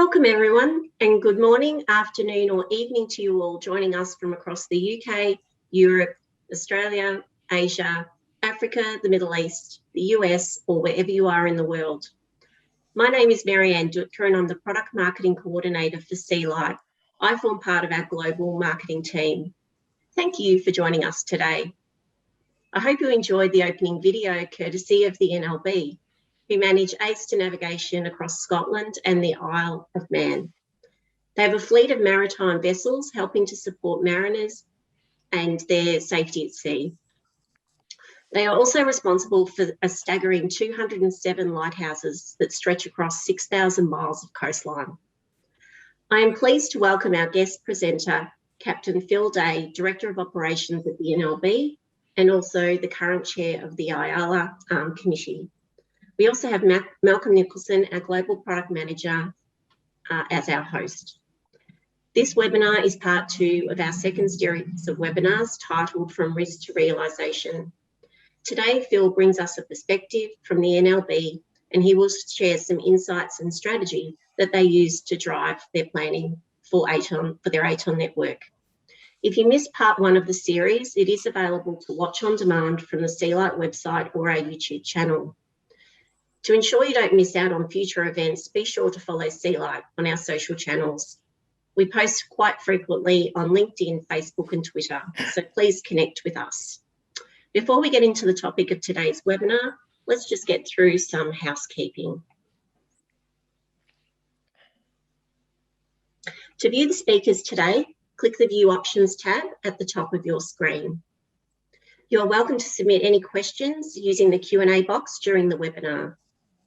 Welcome everyone, and good morning, afternoon or evening to you all joining us from across the UK, Europe, Australia, Asia, Africa, the Middle East, the US, or wherever you are in the world. My name is Marianne Dutka and I'm the Product Marketing Coordinator for Sealite. I form part of our global marketing team. Thank you for joining us today. I hope you enjoyed the opening video courtesy of the NLB, who manage aids to navigation across Scotland and the Isle of Man. They have a fleet of maritime vessels helping to support mariners and their safety at sea. They are also responsible for a staggering 207 lighthouses that stretch across 6,000 miles of coastline. I am pleased to welcome our guest presenter, Captain Phil Day, Director of Operations at the NLB, and also the current chair of the IALA ARM committee. We also have Malcolm Nicholson, our Global Product Manager, as our host. This webinar is part 2 of our second series of webinars titled From Risk to Realisation. Today, Phil brings us a perspective from the NLB and he will share some insights and strategy that they use to drive their planning for their AtoN network. If you missed part 1 of the series, it is available to watch on demand from the Sealite website or our YouTube channel. To ensure you don't miss out on future events, be sure to follow Sealite on our social channels. We post quite frequently on LinkedIn, Facebook and Twitter, so please connect with us. Before we get into the topic of today's webinar, let's just get through some housekeeping. To view the speakers today, click the View Options tab at the top of your screen. You are welcome to submit any questions using the Q&A box during the webinar.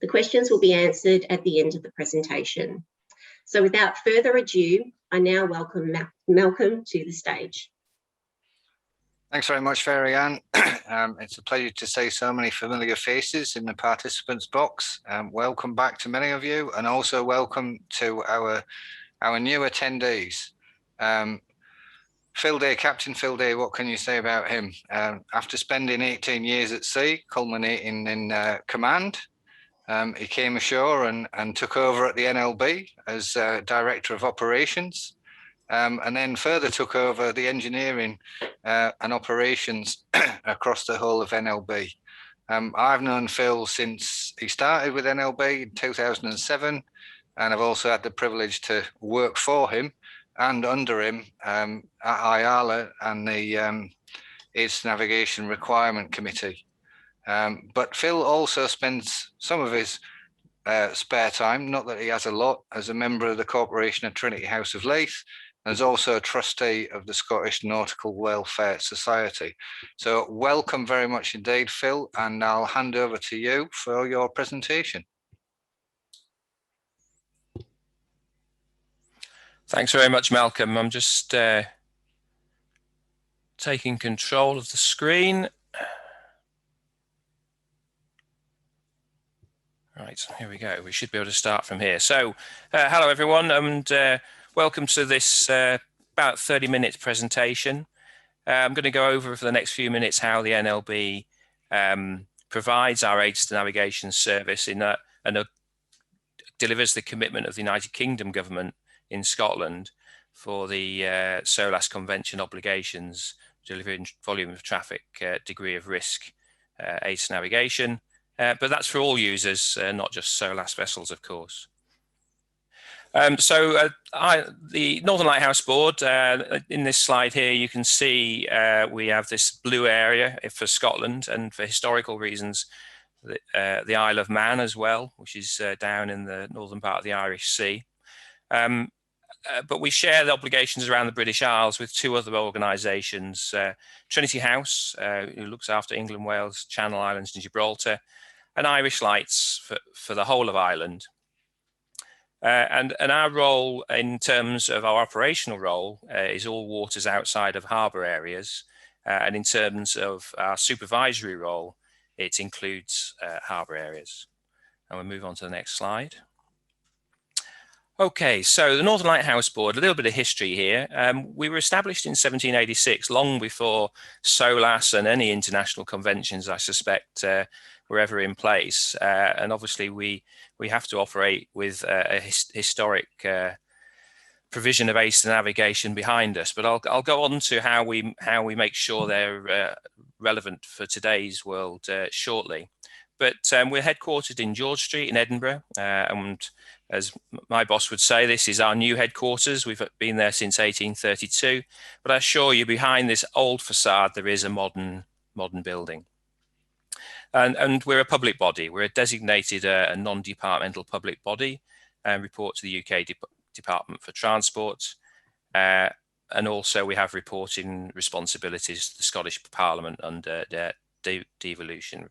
The questions will be answered at the end of the presentation. So without further ado, I now welcome Malcolm to the stage. Thanks very much, Marianne. It's a pleasure to see so many familiar faces in the participants box. Welcome back to many of you, and also welcome to our new attendees. Phil Day, Captain Phil Day, what can you say about him? After spending 18 years at sea, culminating in command, he came ashore and took over at the NLB as Director of Operations, and then further took over the engineering and operations across the whole of NLB. I've known Phil since he started with NLB in 2007, and I've also had the privilege to work for him and under him at IALA and the Aids Navigation Requirement Committee. But Phil also spends some of his spare time, not that he has a lot, as a member of the Corporation of Trinity House of Leith, and is also a trustee of the Scottish Nautical Welfare Society. So welcome very much indeed, Phil, and I'll hand over to you for your presentation. Thanks very much, Malcolm. I'm just taking control of the screen. Right, here we go. We should be able to start from here. So, hello everyone, and welcome to this about 30-minute presentation. I'm going to go over for the next few minutes how the NLB provides our aids to navigation service and delivers the commitment of the United Kingdom government in Scotland for the SOLAS Convention obligations, delivering volume of traffic, degree of risk, aids to navigation. But that's for all users, not just SOLAS vessels, of course. The Northern Lighthouse Board, in this slide here, you can see we have this blue area for Scotland, and for historical reasons, the Isle of Man as well, which is down in the northern part of the Irish Sea. But we share the obligations around the British Isles with 2 other organisations, Trinity House, who looks after England, Wales, Channel Islands and Gibraltar, and Irish Lights for the whole of Ireland. And our role in terms of our operational role is all waters outside of harbour areas. And in terms of our supervisory role, it includes harbour areas. And we'll move on to the next slide. Okay, so the Northern Lighthouse Board, a little bit of history here. We were established in 1786, long before SOLAS and any international conventions, I suspect, ever in place. And obviously we have to operate with a historic provision of AtoN navigation behind us. But I'll go on to how we make sure they're relevant for today's world shortly. But we're headquartered in George Street in Edinburgh, and as my boss would say, this is our new headquarters. We've been there since 1832, but I assure you, behind this old facade, there is a modern building. And we're a public body. We're a designated a non-departmental public body, and report to the UK Department for Transport. And also we have reporting responsibilities to the Scottish Parliament under devolution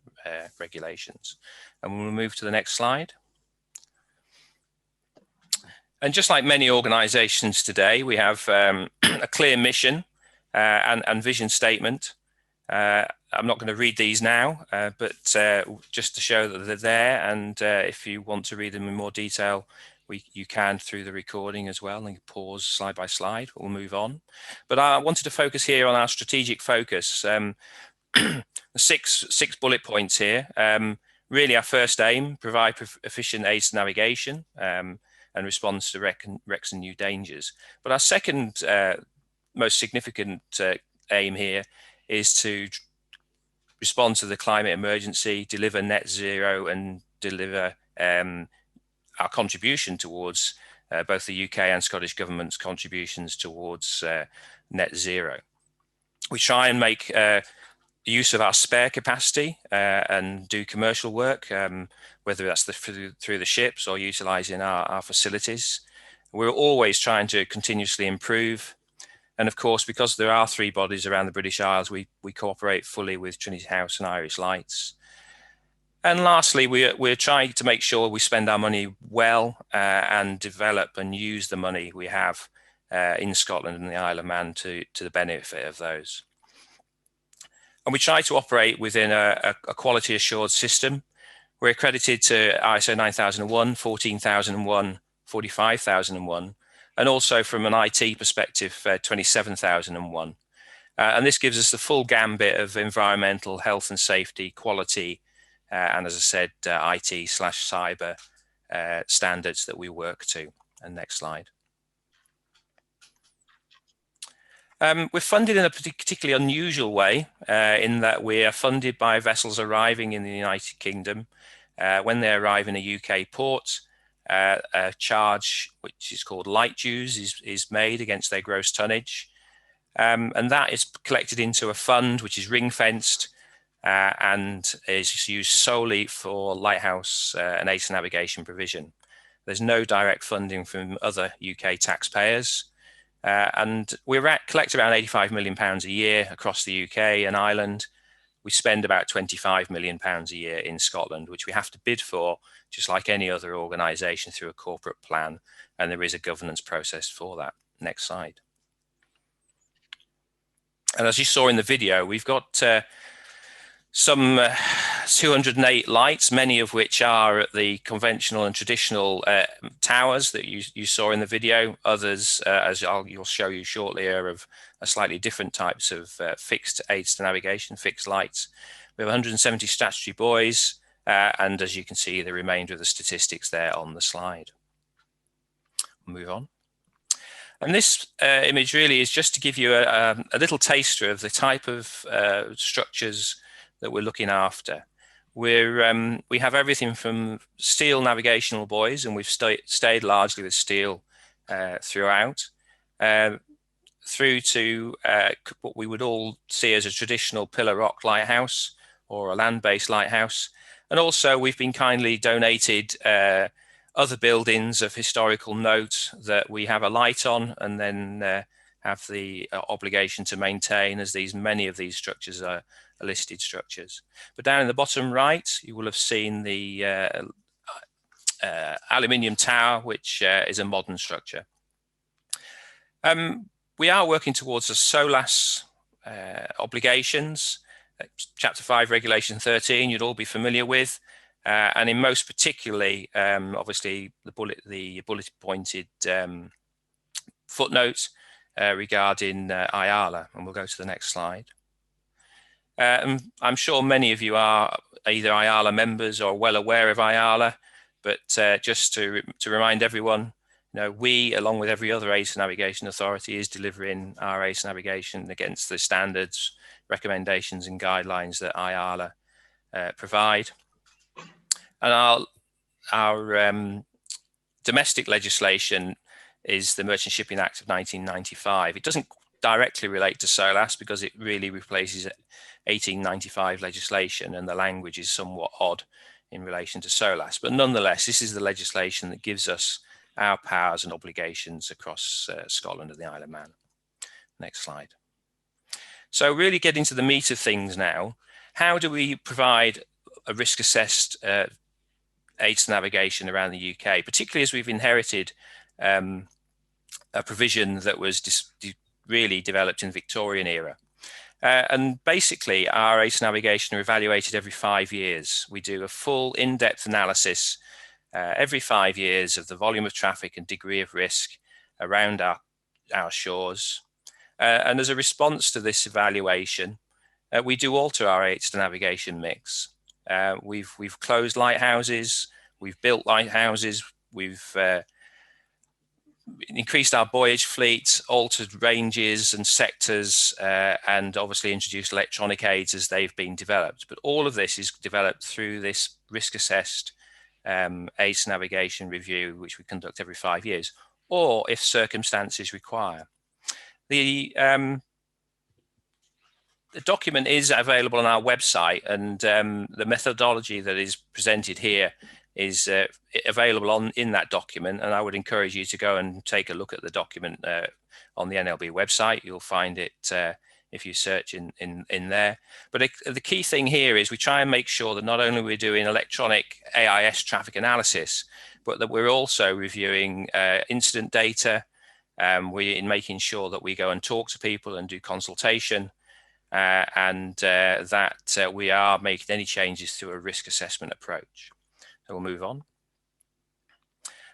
regulations. And we'll move to the next slide. And just like many organisations today, we have a clear mission and vision statement. I'm not going to read these now, but just to show that they're there. And if you want to read them in more detail, you can through the recording as well, and pause slide by slide. We'll move on. But I wanted to focus here on our strategic focus. Six bullet points here. Really, our first aim: provide efficient AtoN navigation and response to wrecks and new dangers. But our second most significant aim here is to respond to the climate emergency, deliver net zero, and deliver our contribution towards both the UK and Scottish government's contributions towards net zero. We try and make use of our spare capacity and do commercial work, whether that's through the ships or utilising our facilities. We're always trying to continuously improve. And of course, because there are 3 bodies around the British Isles, we cooperate fully with Trinity House and Irish Lights. And lastly, we're trying to make sure we spend our money well and develop and use the money we have in Scotland and the Isle of Man to the benefit of those. And we try to operate within a quality assured system. We're accredited to ISO 9001, 14001, 45001, and also from an IT perspective, 27001. And this gives us the full gambit of environmental, health and safety, quality, and as I said, IT/cyber standards that we work to. And next slide. We're funded in a particularly unusual way in that we are funded by vessels arriving in the United Kingdom. When they arrive in a UK port, a charge which is called light dues is made against their gross tonnage. And that is collected into a fund which is ring-fenced and is used solely for lighthouse and AtoN navigation provision. There's no direct funding from other UK taxpayers. And we collect around £85 million a year across the UK and Ireland. We spend about £25 million a year in Scotland, which we have to bid for, just like any other organisation, through a corporate plan. And there is a governance process for that. Next slide. And as you saw in the video, we've got some 208 lights, many of which are at the conventional and traditional towers that you saw in the video. Others, as you'll show you shortly, are of slightly different types of fixed aids to navigation, fixed lights. We have 170 statutory buoys, and as you can see, the remainder of the statistics there on the slide. We'll move on. And this image really is just to give you a little taster of the type of structures that we're looking after. We have everything from steel navigational buoys, and we've stayed largely with steel throughout, through to what we would all see as a traditional pillar rock lighthouse or a land-based lighthouse. And also we've been kindly donated other buildings of historical note that we have a light on and then have the obligation to maintain, as many of these structures are listed structures. But down in the bottom right, you will have seen the aluminium tower, which is a modern structure. We are working towards the SOLAS obligations, Chapter 5, Regulation 13, you'd all be familiar with. And in most particularly, obviously, the bullet pointed footnote regarding IALA, and we'll go to the next slide. I'm sure many of you are either IALA members or well aware of IALA, but just to remind everyone, we, along with every other ATON navigation authority, is delivering our ATON navigation against the standards, recommendations and guidelines that IALA provide. And our domestic legislation is the Merchant Shipping Act of 1995. It doesn't directly relate to SOLAS because it really replaces 1895 legislation, and the language is somewhat odd in relation to SOLAS. But nonetheless, this is the legislation that gives us our powers and obligations across Scotland and the Isle of Man. Next slide. So really getting to the meat of things now, how do we provide a risk-assessed ATON navigation around the UK, particularly as we've inherited a provision that was really developed in the Victorian era. And basically, our ATON navigation are evaluated every 5 years. We do a full in-depth analysis every 5 years of the volume of traffic and degree of risk around our shores. And as a response to this evaluation, we do alter our ATON navigation mix. We've closed lighthouses, we've built lighthouses, we've increased our buoyage fleet, altered ranges and sectors, and obviously introduced electronic aids as they've been developed. But all of this is developed through this risk-assessed ATON navigation review, which we conduct every 5 years, or if circumstances require. The document is available on our website, and the methodology that is presented here is available in that document, and I would encourage you to go and take a look at the document on the NLB website. You'll find it if you search in there. But the key thing here is we try and make sure that not only we're doing electronic AIS traffic analysis, but that we're also reviewing incident data. We're making sure that we go and talk to people and do consultation, and that we are making any changes through a risk assessment approach. So we'll move on.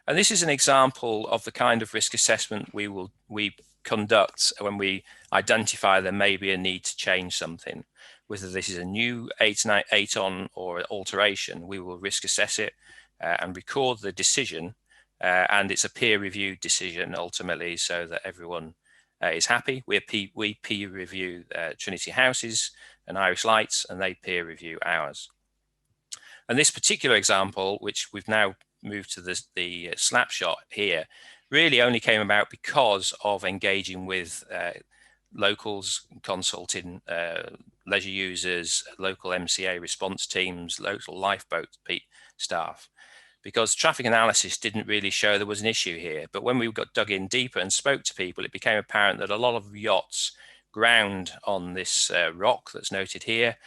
And this is an example of the kind of risk assessment we conduct when we identify there may be a need to change something. Whether this is a new AtoN or alteration, we will risk assess it and record the decision, and it's a peer-reviewed decision ultimately, so that everyone is happy. We peer review Trinity Houses and Irish Lights, and they peer review ours. And this particular example, which we've now moved to the snapshot here, really only came about because of engaging with locals, consulting leisure users, local MCA response teams, local lifeboat staff, because traffic analysis didn't really show there was an issue here. But when we got dug in deeper and spoke to people, it became apparent that a lot of yachts ground on this rock that's noted here.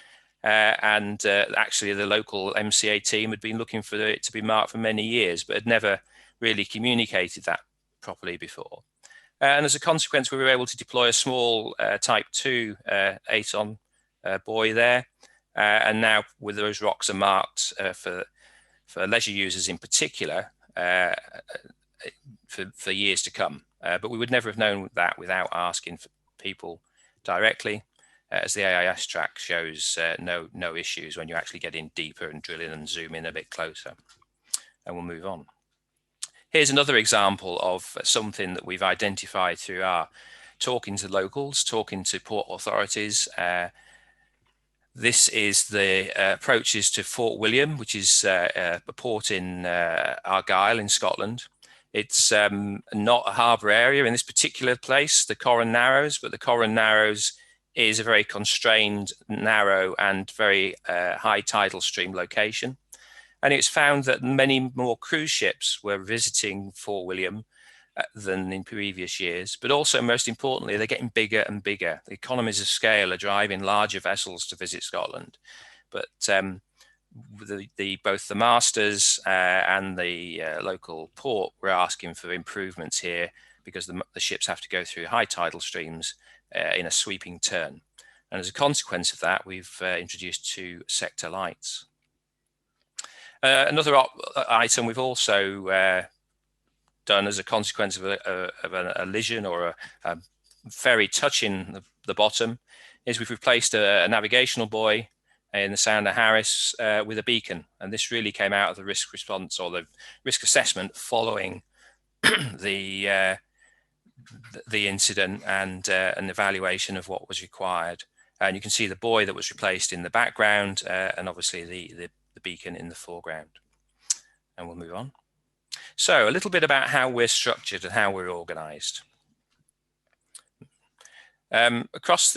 And actually the local MCA team had been looking for it to be marked for many years, but had never really communicated that properly before. And as a consequence, we were able to deploy a small Type 2 AtoN buoy there. And now with those rocks are marked for leisure users in particular for years to come. But we would never have known that without asking for people directly. As the AIS track shows, no issues when you actually get in deeper and drill in and zoom in a bit closer. And we'll move on. Here's another example of something that we've identified through our talking to locals, talking to port authorities. This is the approaches to Fort William, which is a port in Argyll in Scotland. It's not a harbour area in this particular place, the Corran Narrows, but the Corran Narrows is a very constrained, narrow and very high tidal stream location. And it's found that many more cruise ships were visiting Fort William than in previous years, but also most importantly, they're getting bigger and bigger. The economies of scale are driving larger vessels to visit Scotland. But both the masters and the local port were asking for improvements here because the ships have to go through high tidal streams in a sweeping turn. And as a consequence of that, we've introduced 2 sector lights. Another item we've also done as a consequence of a lesion or a ferry touching the bottom is we've replaced a navigational buoy in the Sound of Harris with a beacon. And this really came out of the risk response or the risk assessment following the incident and an evaluation of what was required. And you can see the buoy that was replaced in the background and obviously the beacon in the foreground. And we'll move on. So a little bit about how we're structured and how we're organized. Across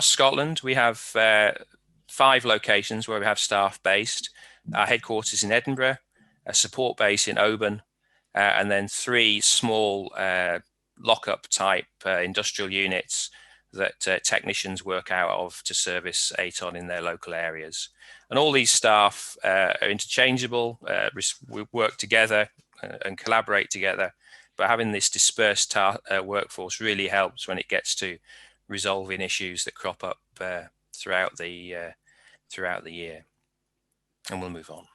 Scotland, we have 5 locations where we have staff based. Our headquarters in Edinburgh, a support base in Oban, and then 3 small lock-up type industrial units that technicians work out of to service AtoN in their local areas. And all these staff are interchangeable, we work together and collaborate together, but having this dispersed workforce really helps when it gets to resolving issues that crop up throughout the year. And we'll move on.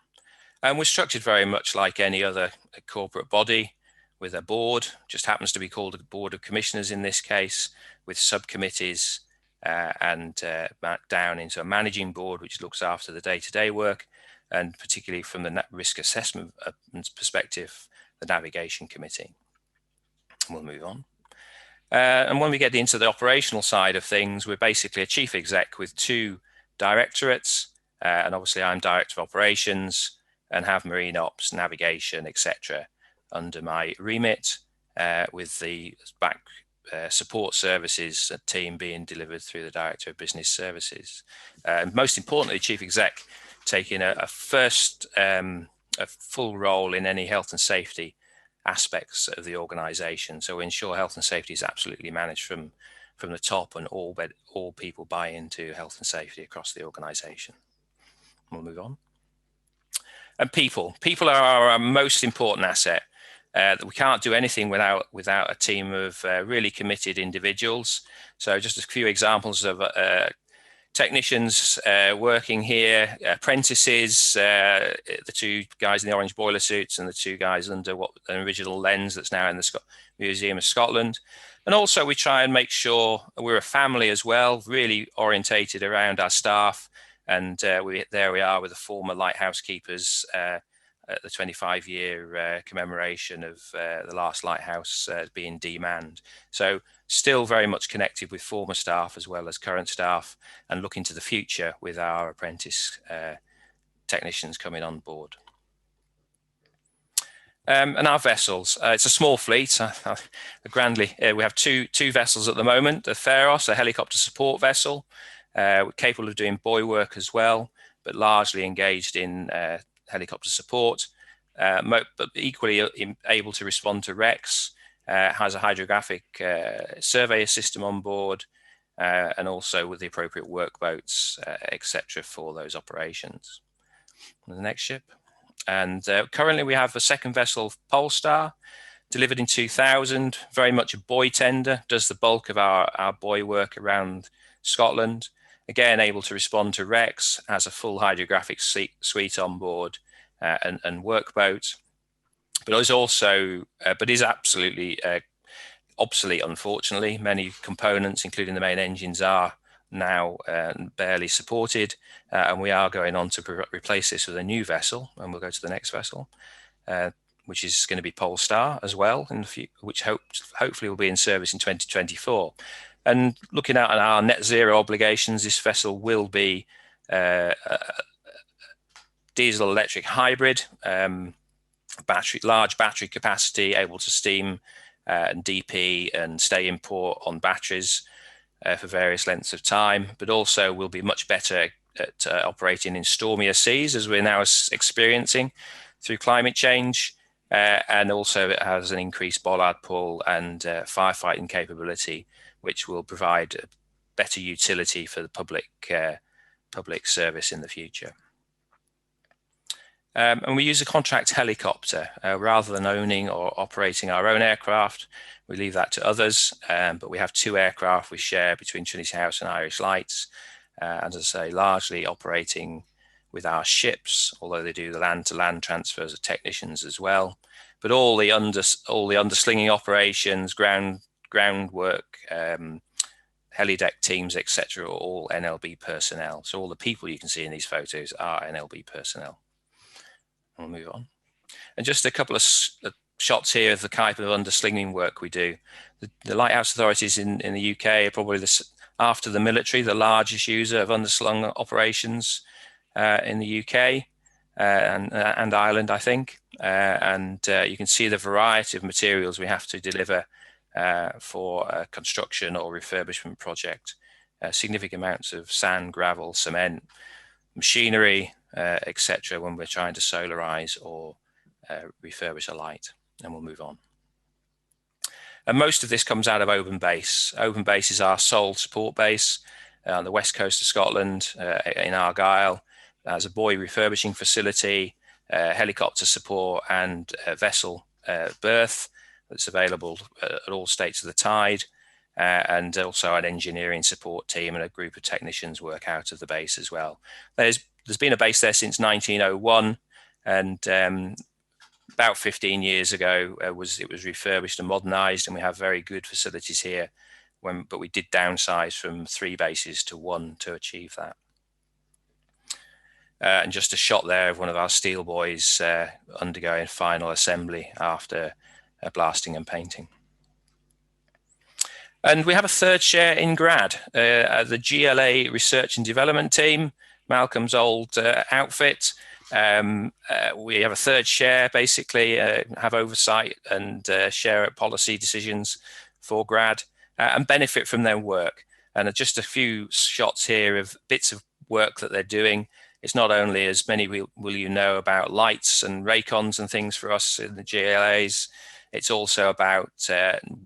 And we're structured very much like any other corporate body, with a board, just happens to be called a board of commissioners in this case, with subcommittees and back down into a managing board, which looks after the day-to-day work, and particularly from the risk assessment perspective, the navigation committee. We'll move on. And when we get into the operational side of things, we're basically a chief exec with 2 directorates, and obviously I'm director of operations and have marine ops, navigation, etc. under my remit, with the back support services team being delivered through the Director of Business Services. And most importantly, Chief Exec taking a full role in any health and safety aspects of the organisation. So we ensure health and safety is absolutely managed from the top, and all people buy into health and safety across the organisation. We'll move on. And people are our most important asset. We can't do anything without a team of really committed individuals. So just a few examples of technicians working here, apprentices, the 2 guys in the orange boiler suits and the 2 guys under an original lens that's now in the Museum of Scotland. And also we try and make sure we're a family as well, really orientated around our staff. And there we are with the former lighthouse keepers at the 25-year commemoration of the last lighthouse being demanned. So still very much connected with former staff as well as current staff, and looking to the future with our apprentice technicians coming on board. And our vessels, it's a small fleet. Grandly, we have two vessels at the moment. The Pharos, a helicopter support vessel, capable of doing buoy work as well, but largely engaged in helicopter support, but equally able to respond to wrecks, has a hydrographic surveyor system on board, and also with the appropriate workboats, etc. for those operations. The next ship. And currently we have a second vessel, Polestar, delivered in 2000, very much a buoy tender, does the bulk of our buoy work around Scotland. Again, able to respond to wrecks, has a full hydrographic suite on board and workboat, but is also, is absolutely obsolete, unfortunately. Many components, including the main engines, are now barely supported, and we are going on to replace this with a new vessel, and we'll go to the next vessel, which is going to be Polestar as well, which hopefully will be in service in 2024. And looking at our net zero obligations, this vessel will be diesel electric hybrid, large battery capacity, able to steam and DP and stay in port on batteries for various lengths of time, but also will be much better at operating in stormier seas, as we're now experiencing through climate change. And also it has an increased bollard pull and firefighting capability, which will provide better utility for the public service in the future. And we use a contract helicopter rather than owning or operating our own aircraft. We leave that to others, but we have 2 aircraft we share between Trinity House and Irish Lights. As I say, largely operating with our ships, although they do the land-to-land transfers of technicians as well. But all the underslinging operations, groundwork, helideck teams, etc., are all NLB personnel. So all the people you can see in these photos are NLB personnel. We'll move on. And just a couple of shots here of the type of underslinging work we do. The lighthouse authorities in the UK are probably, after the military, the largest user of underslung operations in the UK and Ireland, I think. You can see the variety of materials we have to deliver for a construction or refurbishment project. Significant amounts of sand, gravel, cement, machinery, etc. when we're trying to solarize or refurbish a light. And we'll move on. And most of this comes out of Open Base. Open Base is our sole support base on the west coast of Scotland in Argyll. As a buoy refurbishing facility, helicopter support and vessel berth that's available at all states of the tide, and also an engineering support team and a group of technicians work out of the base as well. There's been a base there since 1901, and about 15 years ago it was refurbished and modernised, and we have very good facilities here. But we did downsize from 3 bases to 1 to achieve that. And just a shot there of one of our steel buoys undergoing final assembly after blasting and painting. And we have a third share in GRAD, the GLA Research and Development Team, Malcolm's old outfit. We have a third share, basically, have oversight and share policy decisions for GRAD and benefit from their work. And just a few shots here of bits of work that they're doing. It's not only, as many will you know, about lights and raycons and things for us in the GLAs. It's also about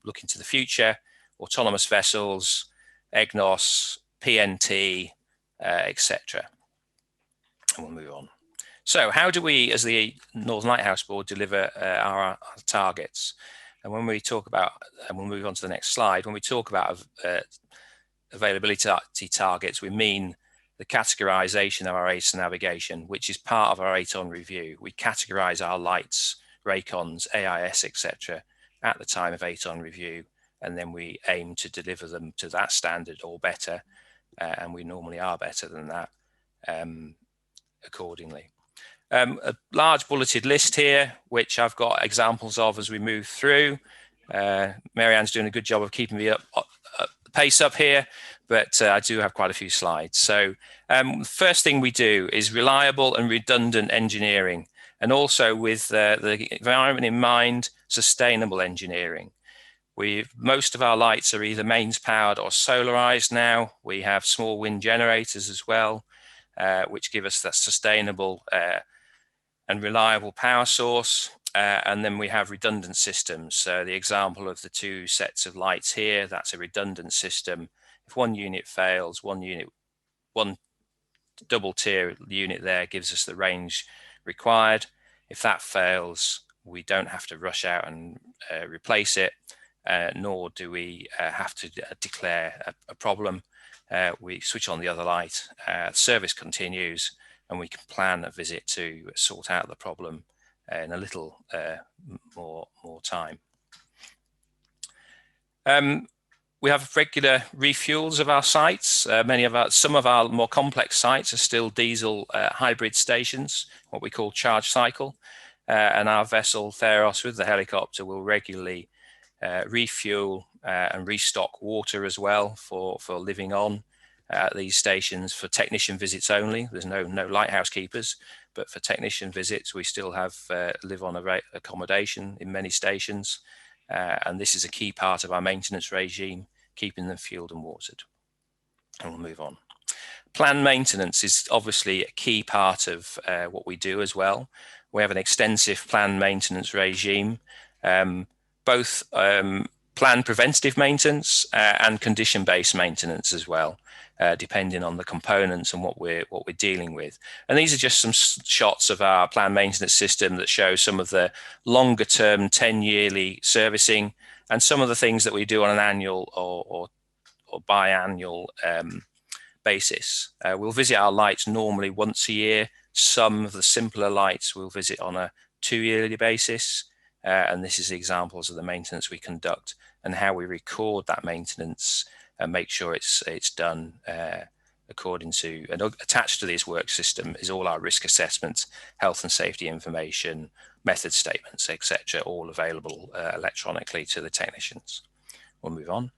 looking to the future, autonomous vessels, EGNOS, PNT, etc. And we'll move on. So how do we, as the Northern Lighthouse Board, deliver our targets? And when we talk about, and we'll move on to the next slide, when we talk about availability targets, we mean the categorization of our AtoN navigation, which is part of our AtoN review. We categorize our lights, raycons, AIS, etc. at the time of AtoN review, and then we aim to deliver them to that standard or better, and we normally are better than that accordingly. A large bulleted list here, which I've got examples of as we move through. Marianne's doing a good job of keeping me up pace up here, but I do have quite a few slides. So the first thing we do is reliable and redundant engineering, and also with the environment in mind, sustainable engineering. Most of our lights are either mains powered or solarized now. We have small wind generators as well, which give us that sustainable and reliable power source. And then we have redundant systems. So the example of the 2 sets of lights here, that's a redundant system. If one unit fails, one double tier unit there gives us the range required. If that fails, we don't have to rush out and replace it, nor do we have to declare a problem. We switch on the other light, service continues, and we can plan a visit to sort out the problem in a little more time. We have regular refuels of our sites. Some of our more complex sites are still diesel hybrid stations, what we call charge cycle. And our vessel Theros with the helicopter will regularly refuel and restock water as well for living on at these stations for technician visits only. There's no lighthouse keepers, but for technician visits, we still have live on accommodation in many stations. And this is a key part of our maintenance regime, keeping them fueled and watered. And we'll move on. Planned maintenance is obviously a key part of what we do as well. We have an extensive planned maintenance regime, both planned preventative maintenance and condition-based maintenance as well, depending on the components and what we're dealing with. And these are just some shots of our planned maintenance system that show some of the longer term 10-yearly servicing and some of the things that we do on an annual or biannual basis. We'll visit our lights normally once a year. Some of the simpler lights we'll visit on a 2-yearly basis. And this is examples of the maintenance we conduct and how we record that maintenance and make sure it's done according to, and attached to this work system is all our risk assessments, health and safety information, method statements, etc., all available electronically to the technicians. We'll move on.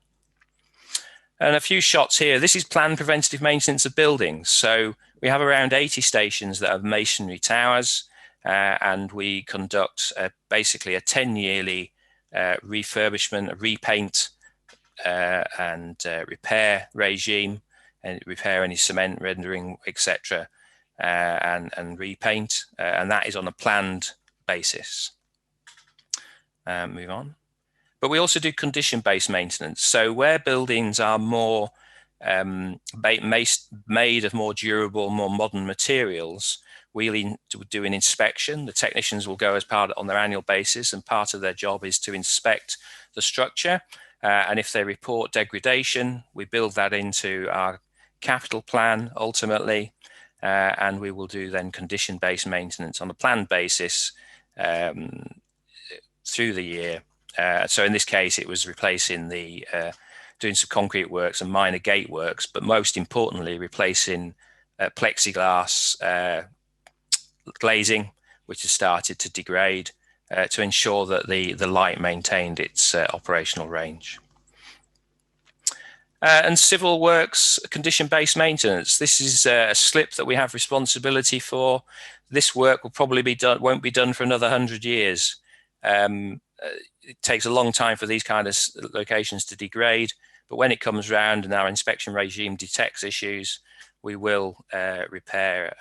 And a few shots here. This is planned preventative maintenance of buildings. So we have around 80 stations that have masonry towers, and we conduct basically a 10-yearly refurbishment, repaint, and repair regime, and repair any cement rendering, etc., and repaint, and that is on a planned basis. Move on. But we also do condition-based maintenance. So where buildings are more made of more durable, more modern materials, we do an inspection. The technicians will go as part on their annual basis, and part of their job is to inspect the structure. And if they report degradation, we build that into our capital plan ultimately, and we will do then condition-based maintenance on a planned basis through the year. So in this case, it was replacing the doing some concrete works and minor gate works, but most importantly, replacing plexiglass glazing, which has started to degrade, to ensure that the light maintained its operational range. And civil works condition-based maintenance. This is a slip that we have responsibility for. This work will probably be done, won't be done for another 100 years. It takes a long time for these kind of locations to degrade, but when it comes round and our inspection regime detects issues, we will repair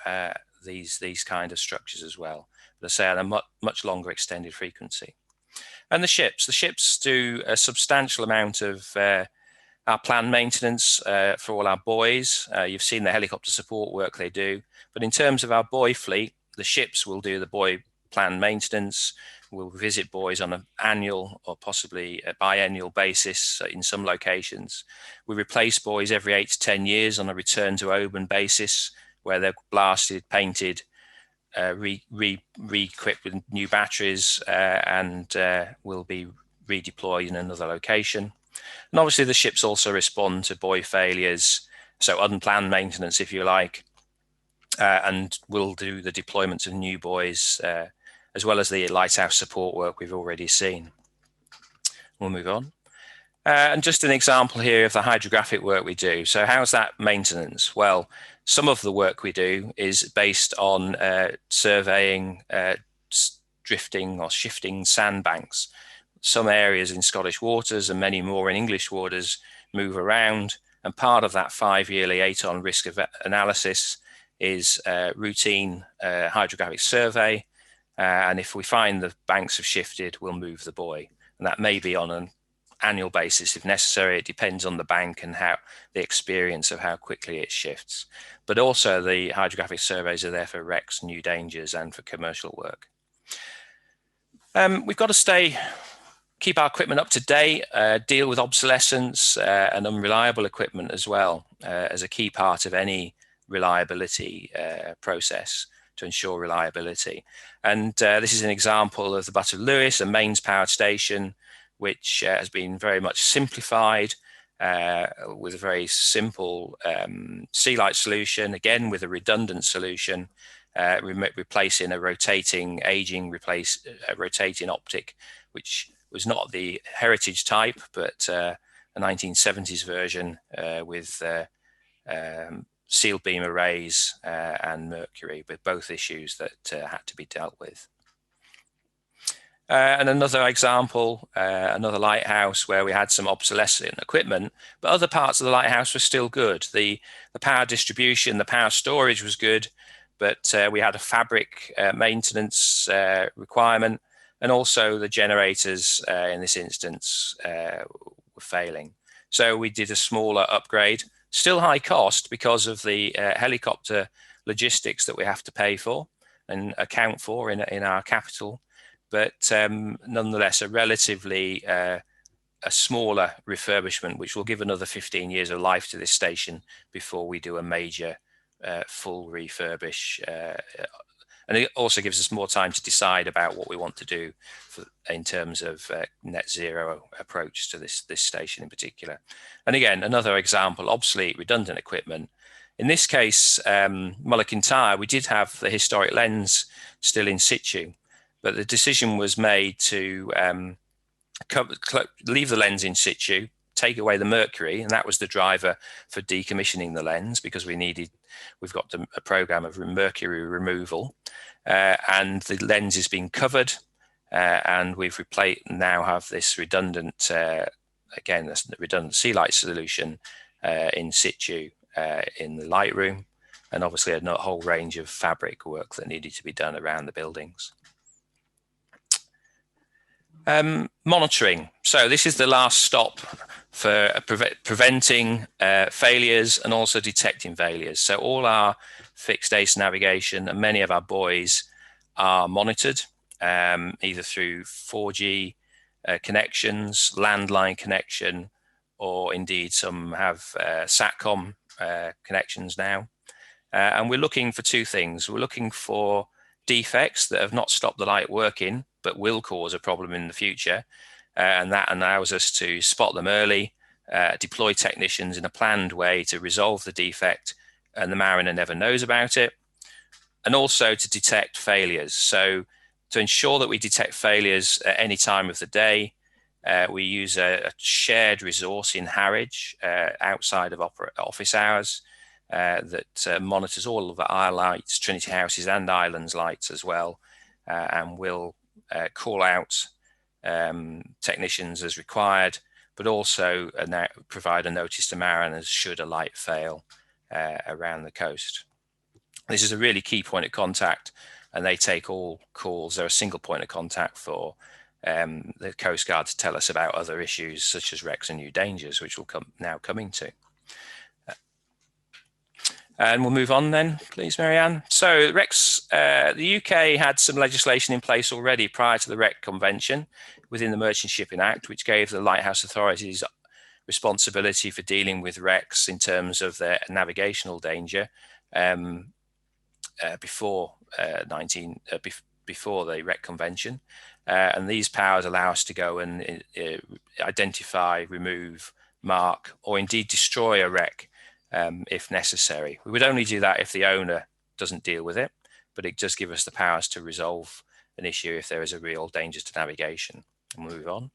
these kind of structures as well. But I say at a much longer extended frequency. And the ships do a substantial amount of our planned maintenance for all our buoys. You've seen the helicopter support work they do, but in terms of our buoy fleet, the ships will do the buoy planned maintenance. We'll visit buoys on an annual or possibly a biannual basis in some locations. We replace buoys every 8 to 10 years on a return to open basis, where they're blasted, painted, re-equipped with new batteries, and will be redeployed in another location. And obviously the ships also respond to buoy failures, so unplanned maintenance, if you like, and we'll do the deployments of new buoys, as well as the lighthouse support work we've already seen. We'll move on. And just an example here of the hydrographic work we do. So how's that maintenance? Well, some of the work we do is based on surveying drifting or shifting sandbanks. Some areas in Scottish waters and many more in English waters move around, and part of that 5-yearly AtoN risk analysis is routine hydrographic survey. And if we find the banks have shifted, we'll move the buoy. And that may be on an annual basis if necessary. It depends on the bank and how the experience of how quickly it shifts. But also the hydrographic surveys are there for wrecks, new dangers, and for commercial work. We've got to keep our equipment up to date, deal with obsolescence and unreliable equipment as well, as a key part of any reliability process to ensure reliability. And this is an example of the Butt of Lewis, a mains powered station, which has been very much simplified with a very simple Sealite solution, again with a redundant solution, replacing a rotating rotating optic, which was not the heritage type, but a 1970s version with sealed beam arrays and mercury, with both issues that had to be dealt with. And another example, another lighthouse where we had some obsolescent equipment, but other parts of the lighthouse were still good. The power distribution, the power storage was good, but we had a fabric maintenance requirement, and also the generators in this instance were failing. So we did a smaller upgrade, still high cost because of the helicopter logistics that we have to pay for and account for in our capital, but nonetheless a relatively a smaller refurbishment, which will give another 15 years of life to this station before we do a major full refurbish And it also gives us more time to decide about what we want to do in terms of net zero approach to this station in particular. And again, another example, obsolete, redundant equipment. In this case, Mullikintyre, we did have the historic lens still in situ, but the decision was made to leave the lens in situ, take away the mercury, and that was the driver for decommissioning the lens, because we've got a program of mercury removal, and the lens is being covered, and we've now have this redundant, again, this redundant Sealite solution in situ in the light room, and obviously a whole range of fabric work that needed to be done around the buildings. Monitoring. So this is the last stop for preventing failures and also detecting failures. So all our fixed ACE navigation and many of our buoys are monitored, either through 4G connections, landline connection, or indeed some have SATCOM connections now. And we're looking for two things. We're looking for defects that have not stopped the light working, but will cause a problem in the future. And that allows us to spot them early, deploy technicians in a planned way to resolve the defect, and the mariner never knows about it. And also to detect failures. So to ensure that we detect failures at any time of the day, we use a shared resource in Harwich outside of office hours that monitors all of our lights, Trinity Houses and Islands lights as well, and will call out technicians as required, but also provide a notice to mariners should a light fail around the coast. This is a really key point of contact, and they take all calls. They're a single point of contact for the Coast Guard to tell us about other issues such as wrecks and new dangers, which we'll now come to. And we'll move on then, please, Marianne. So wrecks, the UK had some legislation in place already prior to the Wreck Convention within the Merchant Shipping Act, which gave the lighthouse authorities responsibility for dealing with wrecks in terms of their navigational danger before the Wreck Convention. And these powers allow us to go and identify, remove, mark, or indeed destroy a wreck if necessary. We would only do that if the owner doesn't deal with it, but it does give us the powers to resolve an issue if there is a real danger to navigation. We'll move on.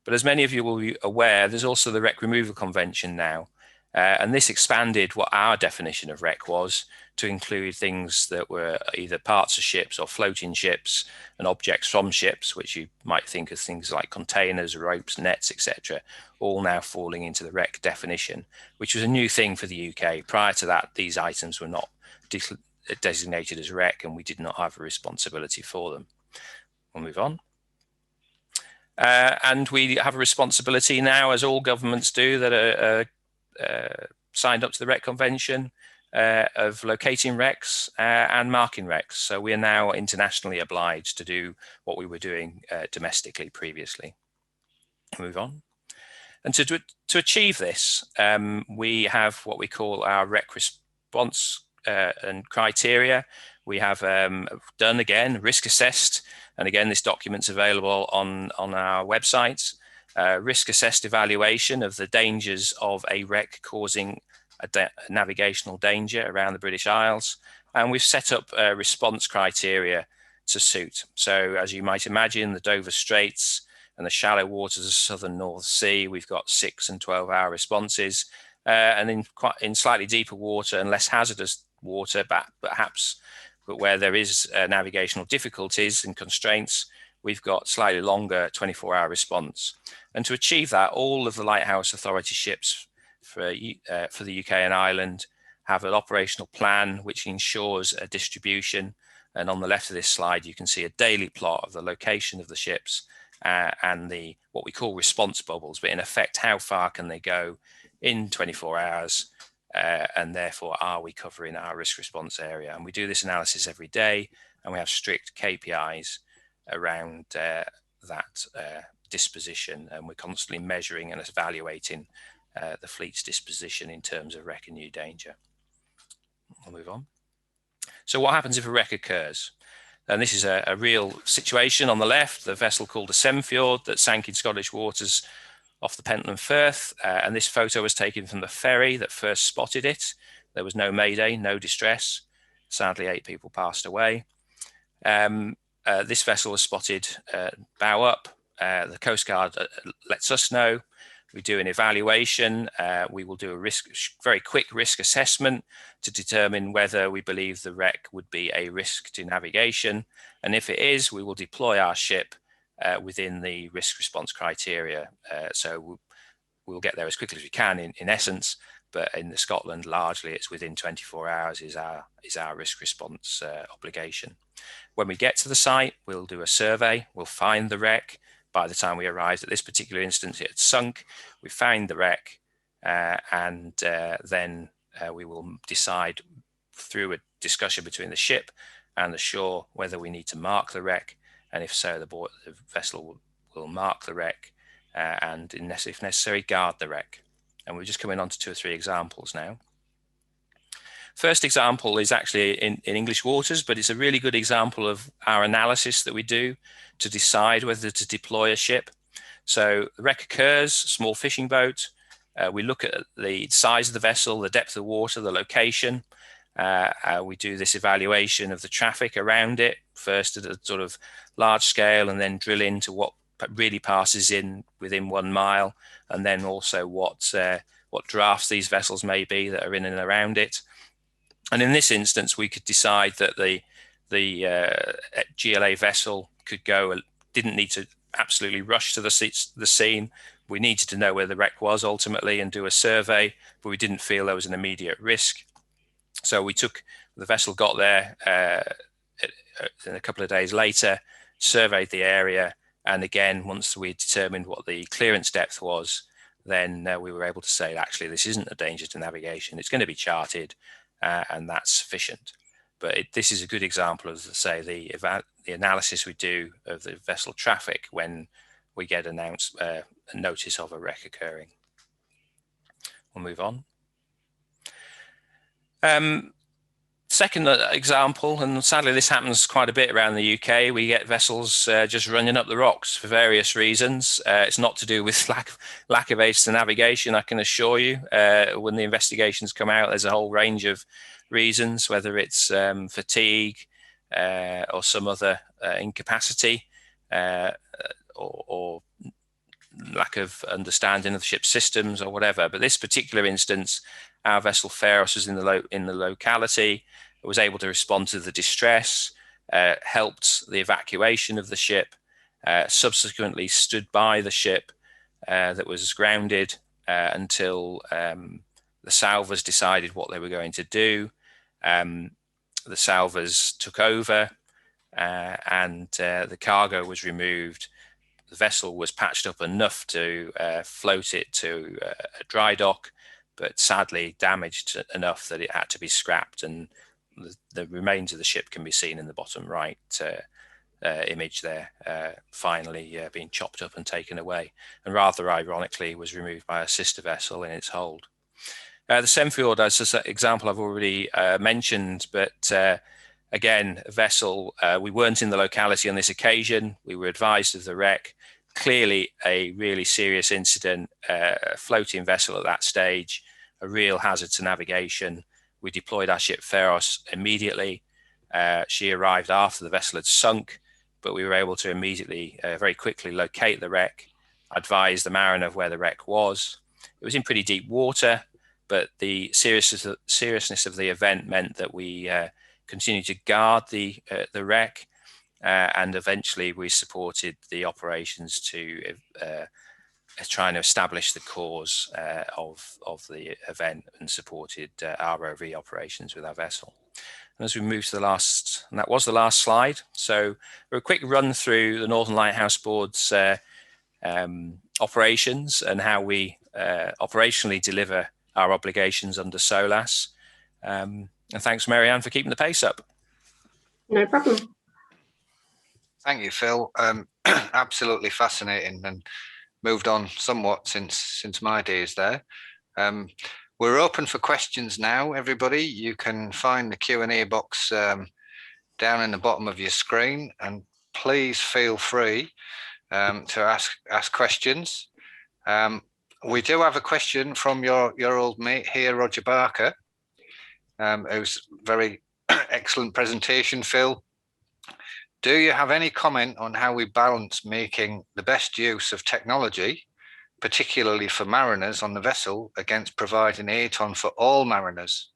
But as many of you will be aware, there's also the Wreck Removal Convention now, and this expanded what our definition of wreck was to include things that were either parts of ships or floating ships and objects from ships, which you might think of things like containers, ropes, nets, etc., all now falling into the wreck definition, which was a new thing for the UK. Prior to that, these items were not designated as wreck, and we did not have a responsibility for them. We'll move on. And we have a responsibility now, as all governments do that are signed up to the Wreck Convention, of locating wrecks and marking wrecks. So we are now internationally obliged to do what we were doing domestically previously. Move on. And to achieve this, we have what we call our wreck response and criteria. We have done, again, risk assessed. And again, this document's available on our website. Risk assessed evaluation of the dangers of a wreck causing a navigational danger around the British Isles. And we've set up response criteria to suit. So as you might imagine, the Dover Straits and the shallow waters of the southern North Sea, we've got 6 and 12-hour responses. And in slightly deeper water and less hazardous water, but where there is navigational difficulties and constraints, we've got slightly longer 24-hour response. And to achieve that, all of the Lighthouse Authority ships for the UK and Ireland have an operational plan which ensures a distribution. And on the left of this slide, you can see a daily plot of the location of the ships and what we call response bubbles, but in effect, how far can they go in 24 hours? And therefore, are we covering our risk response area? And we do this analysis every day, and we have strict KPIs around that disposition, and we're constantly measuring and evaluating the fleet's disposition in terms of wreck and new danger. We'll move on. So what happens if a wreck occurs? And this is a real situation. On the left, the vessel called the Semfjord that sank in Scottish waters off the Pentland Firth. And this photo was taken from the ferry that first spotted it. There was no mayday, no distress. Sadly, 8 people passed away. This vessel was spotted bow up. The Coast Guard lets us know. We do an evaluation. We will do a very quick risk assessment to determine whether we believe the wreck would be a risk to navigation. And if it is, we will deploy our ship within the risk response criteria. So we'll get there as quickly as we can in essence, but in Scotland, largely it's within 24 hours is our risk response obligation. When we get to the site, we'll do a survey, we'll find the wreck. By the time we arrived at this particular instance, it had sunk. We found the wreck, and then we will decide through a discussion between the ship and the shore whether we need to mark the wreck, and if so, the vessel will mark the wreck and, if necessary, guard the wreck. And we're just coming on to 2 or 3 examples now. First example is actually in English waters, but it's a really good example of our analysis that we do to decide whether to deploy a ship. So the wreck occurs, small fishing boat. We look at the size of the vessel, the depth of the water, the location. We do this evaluation of the traffic around it, first at a sort of large scale, and then drill into what really passes in within 1 mile, and then also what drafts these vessels may be that are in and around it. And in this instance, we could decide that the GLA vessel could go, didn't need to absolutely rush to the scene. We needed to know where the wreck was ultimately and do a survey, but we didn't feel there was an immediate risk. So the vessel got there a couple of days later, surveyed the area, and again, once we determined what the clearance depth was, then we were able to say, actually, this isn't a danger to navigation. It's going to be charted, and that's sufficient. But this is a good example of, say, the analysis we do of the vessel traffic when we get a notice of a wreck occurring. We'll move on. Second example, and sadly this happens quite a bit around the UK, we get vessels just running up the rocks for various reasons. It's not to do with lack of aids to navigation, I can assure you. When the investigations come out, there's a whole range of reasons, whether it's fatigue or some other incapacity or lack of understanding of the ship's systems or whatever. But this particular instance, our vessel Pharos was in the locality, was able to respond to the distress, helped the evacuation of the ship, subsequently stood by the ship that was grounded until the salvors decided what they were going to do. The salvors took over and the cargo was removed. The vessel was patched up enough to float it to a dry dock, but sadly damaged enough that it had to be scrapped, and the remains of the ship can be seen in the bottom right image there, finally being chopped up and taken away, and rather ironically was removed by a sister vessel in its hold. The Semfjord, as an example I've already mentioned, but again, a vessel, we weren't in the locality on this occasion, we were advised of the wreck. Clearly a really serious incident, a floating vessel at that stage, a real hazard to navigation. We deployed our ship Pharos immediately. She arrived after the vessel had sunk, but we were able to immediately, very quickly locate the wreck, advise the mariner of where the wreck was. It was in pretty deep water, but the seriousness of the event meant that we continued to guard the wreck, and eventually we supported the operations to trying to establish the cause of the event and supported ROV operations with our vessel. And as we move to the last, and that was the last slide. So a quick run through the Northern Lighthouse Board's operations and how we operationally deliver our obligations under SOLAS. And thanks, Marianne, for keeping the pace up. No problem. Thank you, Phil. Absolutely fascinating, and moved on somewhat since my days there. We're open for questions now, everybody. You can find the Q&A box down in the bottom of your screen, and please feel free to ask questions. We do have a question from your old mate here, Roger Barker. It was very excellent presentation, Phil. Do you have any comment on how we balance making the best use of technology, particularly for mariners on the vessel, against providing AtoN for all mariners?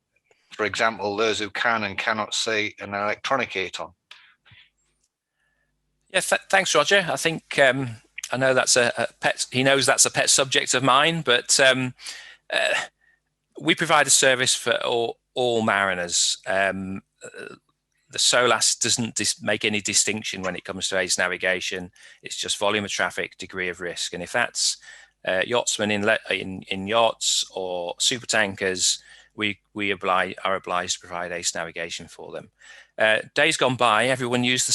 For example, those who can and cannot see an electronic AtoN. Yeah, thanks, Roger. I think I know that's a pet. He knows that's a pet subject of mine, but we provide a service for all mariners. The SOLAS doesn't make any distinction when it comes to ACE navigation. It's just volume of traffic, degree of risk, and if that's yachtsmen in yachts or super tankers, we are obliged to provide ACE navigation for them. Days gone by, everyone used the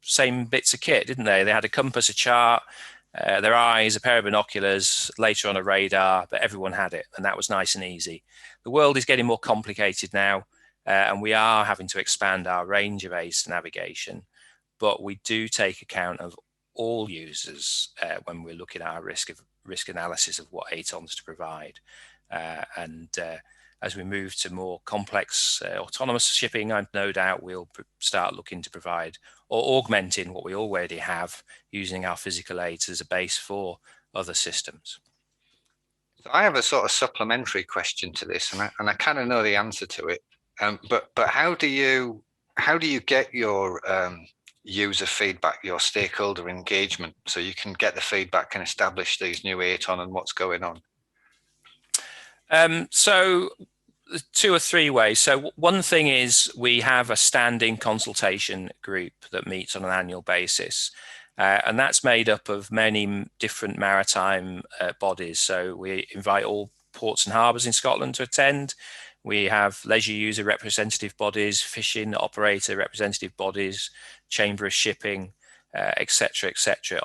same bits of kit, didn't they? They had a compass, a chart, their eyes, a pair of binoculars, later on a radar, but everyone had it, and that was nice and easy. The world is getting more complicated now, and we are having to expand our range of ACE navigation, but we do take account of all users when we're looking at our risk analysis of what AtoNs to provide. As we move to more complex autonomous shipping, I've no doubt we'll start looking to provide or augmenting what we already have using our physical aids as a base for other systems. So I have a sort of supplementary question to this, and I kind of know the answer to it. But how do you get your user feedback, your stakeholder engagement, so you can get the feedback and establish these new AtoN and what's going on? So 2 or 3 ways. So one thing is we have a standing consultation group that meets on an annual basis. And that's made up of many different maritime bodies. So we invite all ports and harbours in Scotland to attend. We have leisure user representative bodies, fishing operator representative bodies, Chamber of Shipping, etc.,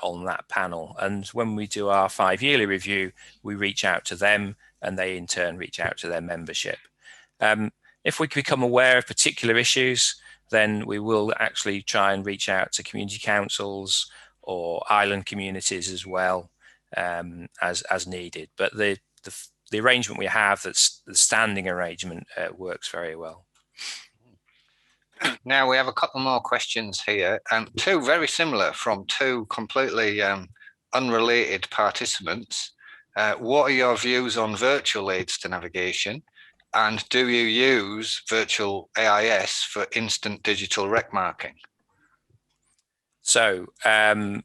on that panel. And when we do our 5-yearly review, we reach out to them, and they in turn reach out to their membership. If we become aware of particular issues, then we will actually try and reach out to community councils or island communities as well, as needed. But the arrangement we have, that's the standing arrangement, works very well. Now we have a couple more questions here, and 2 very similar from 2 completely unrelated participants. What are your views on virtual aids to navigation? And do you use virtual AIS for instant digital wreck marking? So I'll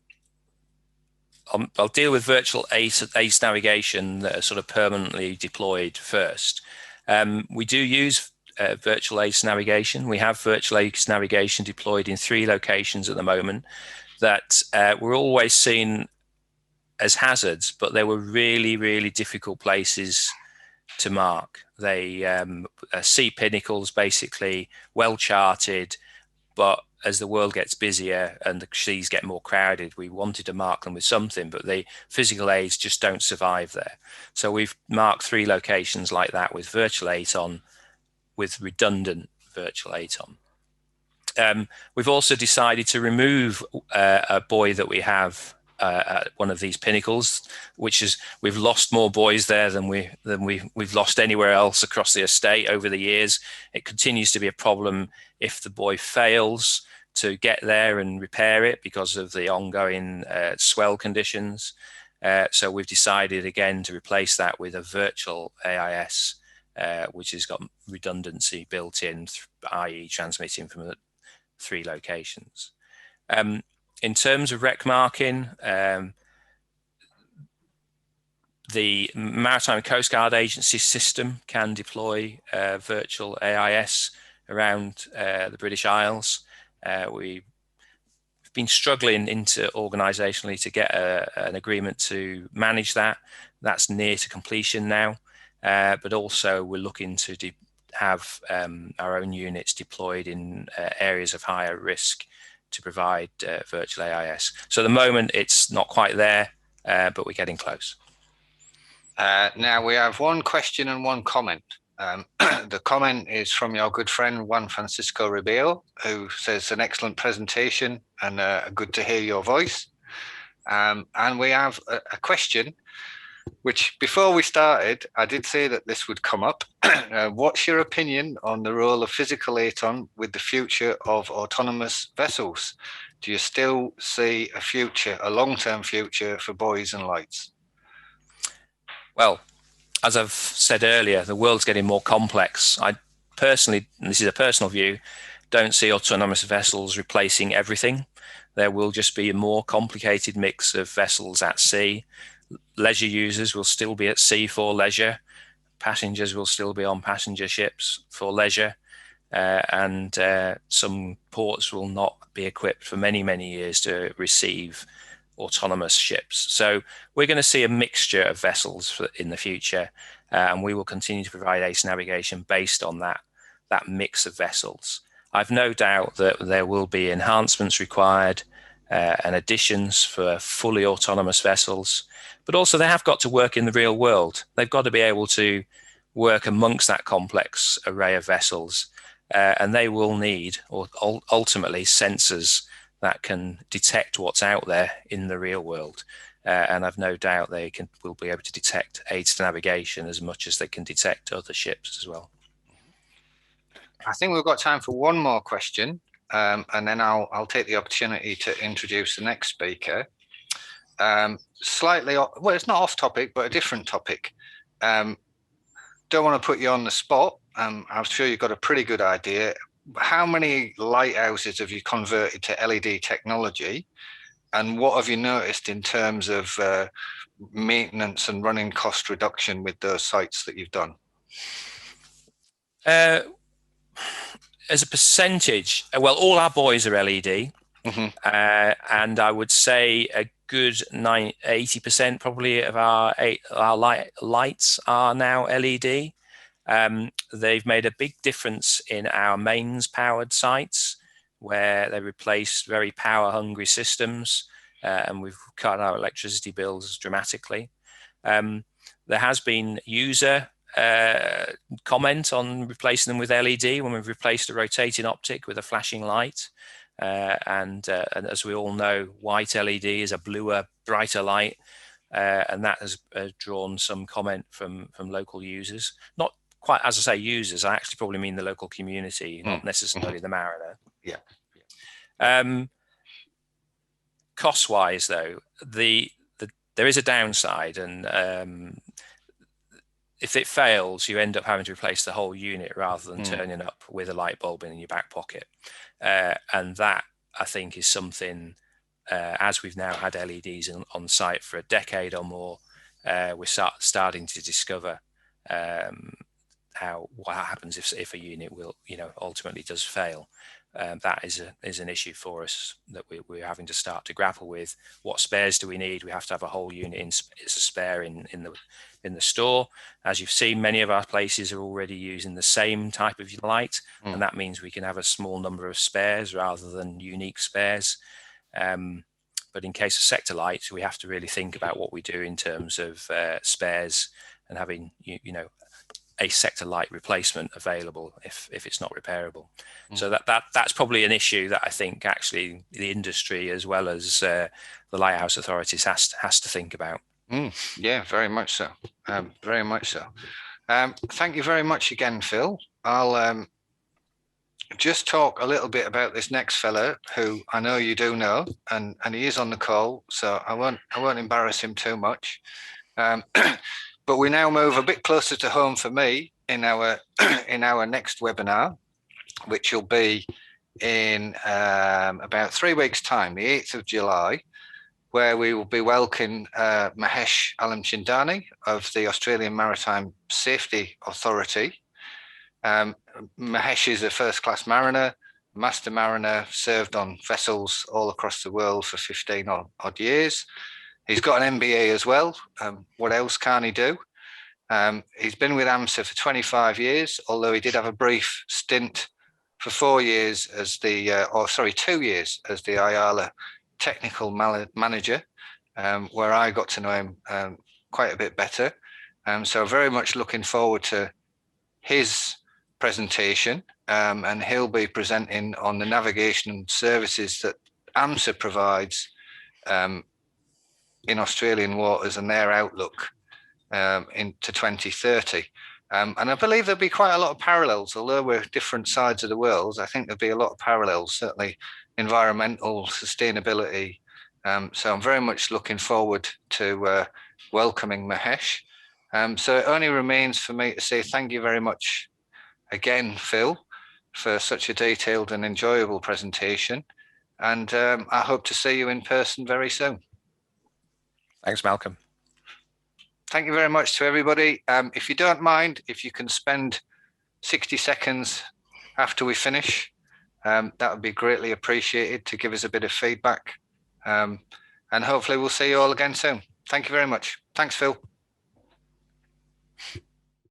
deal with virtual ACE navigation that are sort of permanently deployed first. We do use virtual ACE navigation. We have virtual ACE navigation deployed in 3 locations at the moment that were always seen as hazards, but they were really, really difficult places to mark. They sea pinnacles, basically, well charted, but as the world gets busier and the seas get more crowded, we wanted to mark them with something, but the physical aids just don't survive there. So we've marked 3 locations like that with virtual AtoN, with redundant virtual AtoN. We've also decided to remove a buoy that we have at one of these pinnacles, which is, we've lost more buoys there than we've lost anywhere else across the estate over the years. It continues to be a problem if the buoy fails to get there and repair it because of the ongoing swell conditions. So we've decided again to replace that with a virtual AIS, which has got redundancy built in, i.e. transmitting from the 3 locations. In terms of wreck marking, the Maritime Coast Guard Agency system can deploy virtual AIS around the British Isles. We've been struggling organisationally to get an agreement to manage that. That's near to completion now, but also we're looking to have our own units deployed in areas of higher risk to provide virtual AIS. So at the moment it's not quite there, but we're getting close. Now we have one question and one comment. The comment is from your good friend Juan Francisco Ribio, who says an excellent presentation and good to hear your voice. And we have a question, which before we started, I did say that this would come up. What's your opinion on the role of physical AtoN with the future of autonomous vessels? Do you still see a future, a long-term future for buoys and lights? Well, as I've said earlier, the world's getting more complex. I personally, and this is a personal view, don't see autonomous vessels replacing everything. There will just be a more complicated mix of vessels at sea. Leisure users will still be at sea for leisure. Passengers will still be on passenger ships for leisure. And some ports will not be equipped for many, many years to receive autonomous ships. So we're going to see a mixture of vessels in the future, and we will continue to provide ACE navigation based on that mix of vessels. I've no doubt that there will be enhancements required and additions for fully autonomous vessels, but also they have got to work in the real world. They've got to be able to work amongst that complex array of vessels, and they will need, or ultimately, sensors that can detect what's out there in the real world. And I've no doubt they will be able to detect aids to navigation as much as they can detect other ships as well. I think we've got time for one more question, and then I'll take the opportunity to introduce the next speaker. Slightly, well, it's not off topic, but a different topic. Don't want to put you on the spot. I'm sure you've got a pretty good idea. How many lighthouses have you converted to LED technology, and what have you noticed in terms of maintenance and running cost reduction with those sites that you've done? As a percentage, well, all our buoys are LED, and I would say a good 80% probably of our lights are now LED. They've made a big difference in our mains powered sites, where they replaced very power hungry systems, and we've cut our electricity bills dramatically. There has been user comment on replacing them with LED when we've replaced a rotating optic with a flashing light. And as we all know, white LED is a bluer, brighter light, and that has drawn some comment from local users. Not quite, as I say, users. I actually probably mean the local community, not necessarily the mariner. Yeah. Cost-wise, though, there is a downside, and if it fails, you end up having to replace the whole unit rather than turning up with a light bulb in your back pocket. And that, I think, is something, as we've now had LEDs on site for a decade or more, we're starting to discover what happens if a unit will, ultimately does fail. That is an issue for us that we're having to start to grapple with. What spares do we need? We have to have a whole unit as a spare in the store. As you've seen, many of our places are already using the same type of light, and that means we can have a small number of spares rather than unique spares. But in case of sector light, we have to really think about what we do in terms of spares and having a sector light replacement available if it's not repairable. So that's probably an issue that I think actually the industry as well as the lighthouse authorities has to think about. Yeah, very much so. Very much so. Thank you very much again, Phil. I'll just talk a little bit about this next fella who I know you do know, and he is on the call, so I won't embarrass him too much. But we now move a bit closer to home for me in our next webinar, which will be in about 3 weeks' time, the 8th of July, where we will be welcoming Mahesh Alamchindani of the Australian Maritime Safety Authority. Mahesh is a first-class mariner, master mariner, served on vessels all across the world for 15 odd years. He's got an MBA as well. What else can he do? He's been with AMSA for 25 years, although he did have a brief stint for 4 years as 2 years as the IALA technical manager, where I got to know him quite a bit better. So very much looking forward to his presentation, and he'll be presenting on the navigation and services that AMSA provides in Australian waters and their outlook into 2030. And I believe there'll be quite a lot of parallels, although we're different sides of the world. I think there'll be a lot of parallels, certainly environmental sustainability. So I'm very much looking forward to welcoming Mahesh. So it only remains for me to say thank you very much again, Phil, for such a detailed and enjoyable presentation. And I hope to see you in person very soon. Thanks, Malcolm. Thank you very much to everybody. If you don't mind, if you can spend 60 seconds after we finish, that would be greatly appreciated to give us a bit of feedback. And hopefully we'll see you all again soon. Thank you very much. Thanks, Phil.